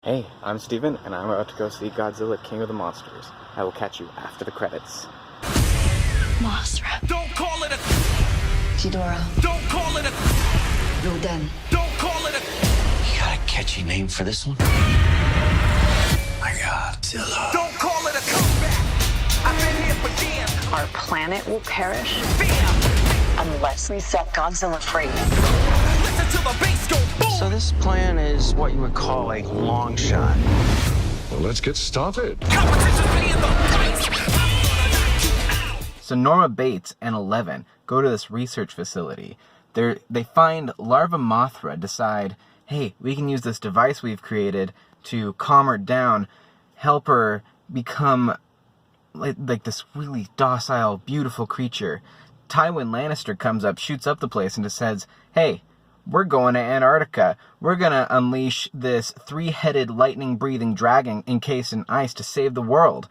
Hey, I'm Steven, and I'm about to go see Godzilla, King of the Monsters. I will catch you after the credits. Mothra. Don't call it a... Ghidorah. Don't call it a... Rodan. Don't call it a... You got a catchy name for this one? My Godzilla. Don't call it a comeback. I've been here for years. Our planet will perish Bam! unless we set Godzilla free. Listen to the bass go boom. So this plan is what you would call a long shot. Well, let's get started. Competition's paying the price. I'm gonna knock you out. So Norma Bates and Eleven go to this research facility. They find Larva Mothra, decide, hey, we can use this device we've created to calm her down, help her become like this really docile, beautiful creature. Tywin Lannister comes up, shoots up the place, and just says, hey, we're going to Antarctica. We're going to unleash this three-headed, lightning-breathing dragon encased in ice to save the world.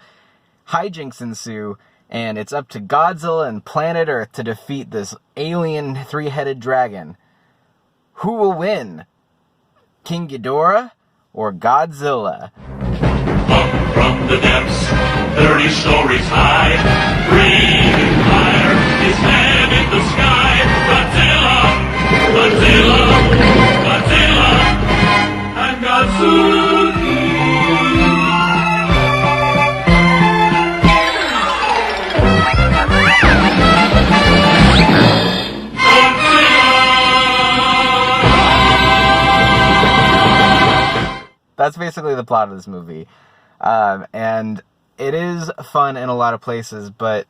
Hijinks ensue, and it's up to Godzilla and planet Earth to defeat this alien three-headed dragon. Who will win? King Ghidorah or Godzilla? Up from the depths, 30 stories high, breathing fire, his head in the sky. Godzilla, Godzilla, Godzilla, and Godzilla. That's basically the plot of this movie. And it is fun in a lot of places, but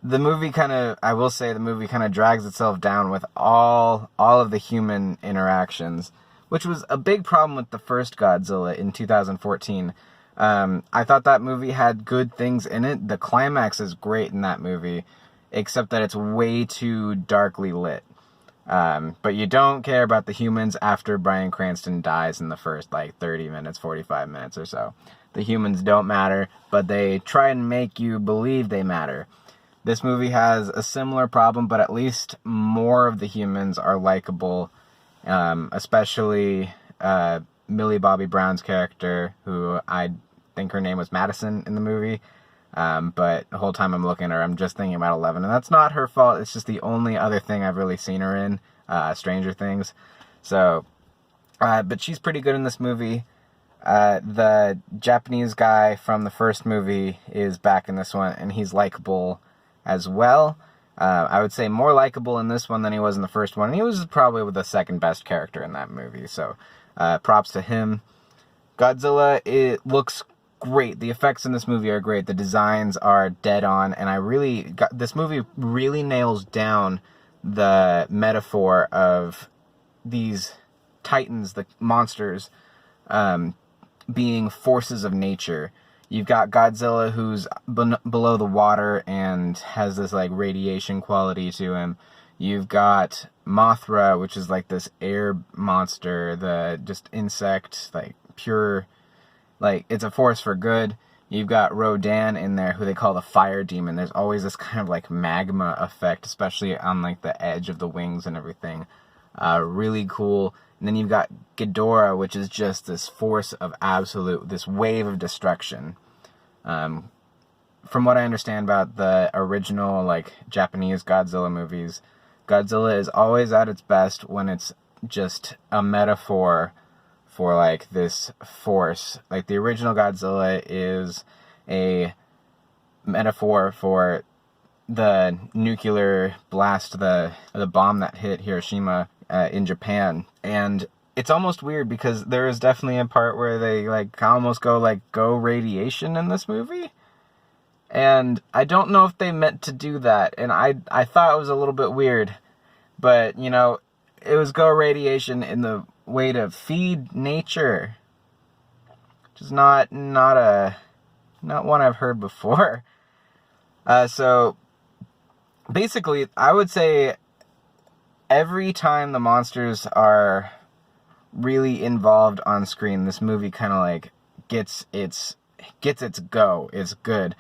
the movie I will say the movie kind of drags itself down with all of the human interactions, which was a big problem with the first Godzilla in 2014. I thought that movie had good things in it. The climax is great in that movie, except that it's way too darkly lit. But you don't care about the humans after Bryan Cranston dies in the first, 30 minutes, 45 minutes or so. The humans don't matter, but they try and make you believe they matter. This movie has a similar problem, but at least more of the humans are likable, especially Millie Bobby Brown's character, who I think her name was Madison in the movie. But the whole time I'm looking at her, I'm just thinking about 11. And that's not her fault. It's just the only other thing I've really seen her in, Stranger Things. So, but she's pretty good in this movie. The Japanese guy from the first movie is back in this one, and he's likable as well. I would say more likable in this one than he was in the first one. And he was probably the second best character in that movie. So, props to him. Godzilla, it looks great. The effects in this movie are great. The designs are dead on, and this movie really nails down the metaphor of these titans, the monsters, being forces of nature. You've got Godzilla, who's below the water and has this radiation quality to him. You've got Mothra, which is this air monster, the just insect, pure. It's a force for good. You've got Rodan in there, who they call the fire demon. There's always this kind of magma effect, especially on the edge of the wings and everything. Really cool. And then you've got Ghidorah, which is just this force of this wave of destruction. From what I understand about the original, Japanese Godzilla movies, Godzilla is always at its best when it's just a metaphor for this force. The original Godzilla is a metaphor for the nuclear blast, the bomb that hit Hiroshima in Japan. And it's almost weird because there is definitely a part where they almost go radiation in this movie. And I don't know if they meant to do that, and I thought it was a little bit weird. But, it was go radiation in the way to feed nature, which is not one I've heard before. So basically, I would say every time the monsters are really involved on screen, this movie kind of gets its go. It's good.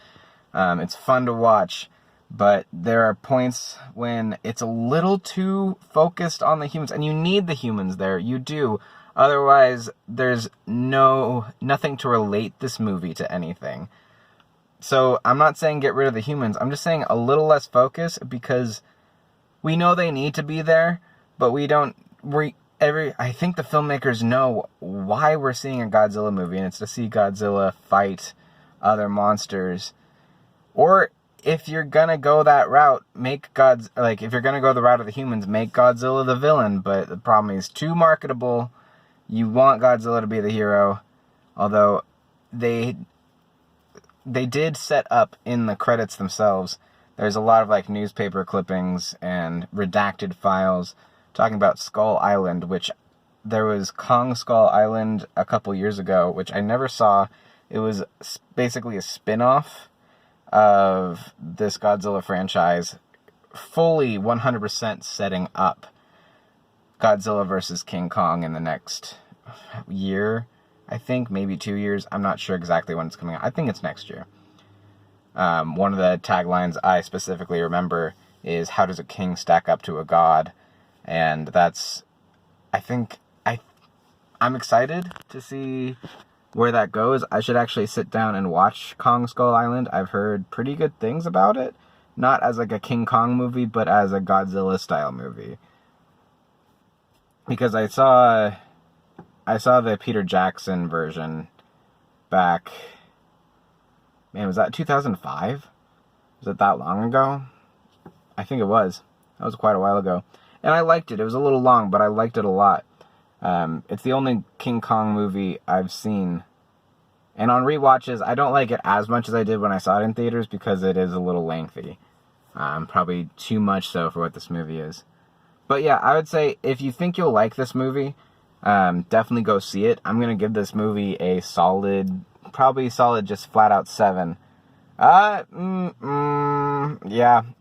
It's fun to watch. But there are points when it's a little too focused on the humans, and you need the humans there. You do. Otherwise, there's nothing to relate this movie to anything. So I'm not saying get rid of the humans. I'm just saying a little less focus, because we know they need to be there, but we don't. I think the filmmakers know why we're seeing a Godzilla movie, and it's to see Godzilla fight other monsters. Or if you're gonna go that route, if you're gonna go the route of the humans, make Godzilla the villain. But the problem is too marketable. You want Godzilla to be the hero, although they did set up in the credits themselves. There's a lot of like newspaper clippings and redacted files talking about Skull Island, which there was Kong Skull Island a couple years ago, which I never saw. It was basically a spin-off of this Godzilla franchise, fully 100% setting up Godzilla versus King Kong in the next year, I think, maybe 2 years. I'm not sure exactly when it's coming out. I think it's next year. One of the taglines I specifically remember is, "How does a king stack up to a god?" And that's, I'm excited to see where that goes. I should actually sit down and watch Kong Skull Island. I've heard pretty good things about it. Not as like a King Kong movie, but as a Godzilla style movie. Because I saw the Peter Jackson version back, man, was that 2005? Was it that long ago? I think it was. That was quite a while ago. And I liked it. It was a little long, but I liked it a lot. It's the only King Kong movie I've seen. And on rewatches, I don't like it as much as I did when I saw it in theaters, because it is a little lengthy. Probably too much so for what this movie is. But yeah, I would say if you think you'll like this movie, definitely go see it. I'm going to give this movie a solid, just flat out 7. Yeah,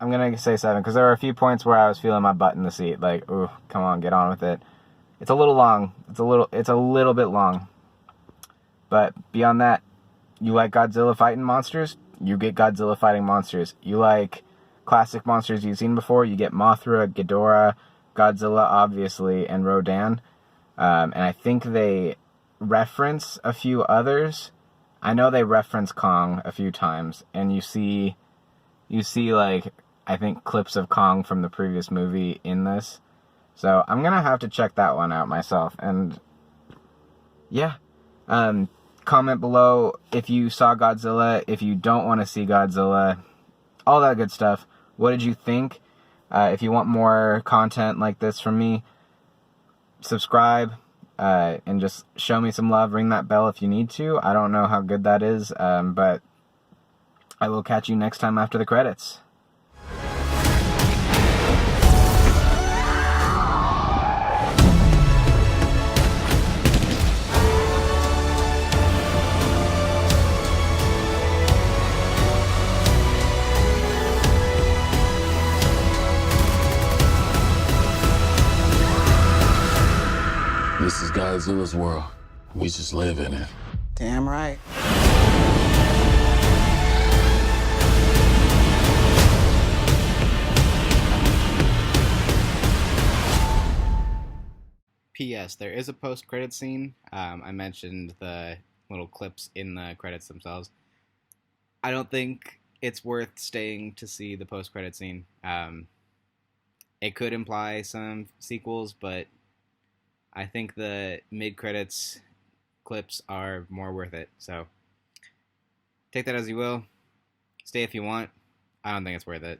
I'm going to say 7, because there were a few points where I was feeling my butt in the seat. Like, ooh, come on, get on with it. It's a little long. It's a little bit long. But beyond that, you like Godzilla fighting monsters? You get Godzilla fighting monsters. You like classic monsters you've seen before? You get Mothra, Ghidorah, Godzilla, obviously, and Rodan. And I think they reference a few others. I know they reference Kong a few times, and you see like, I think, clips of Kong from the previous movie in this. So I'm gonna have to check that one out myself. And yeah, comment below if you saw Godzilla, if you don't want to see Godzilla, all that good stuff. What did you think? If you want more content like this from me, subscribe, and just show me some love. Ring that bell if you need to. I don't know how good that is, but I will catch you next time after the credits. This is Godzilla's world. We just live in it. Damn right. P.S. There is a post-credit scene. I mentioned the little clips in the credits themselves. I don't think it's worth staying to see the post-credit scene. It could imply some sequels, but I think the mid-credits clips are more worth it. So take that as you will. Stay if you want. I don't think it's worth it.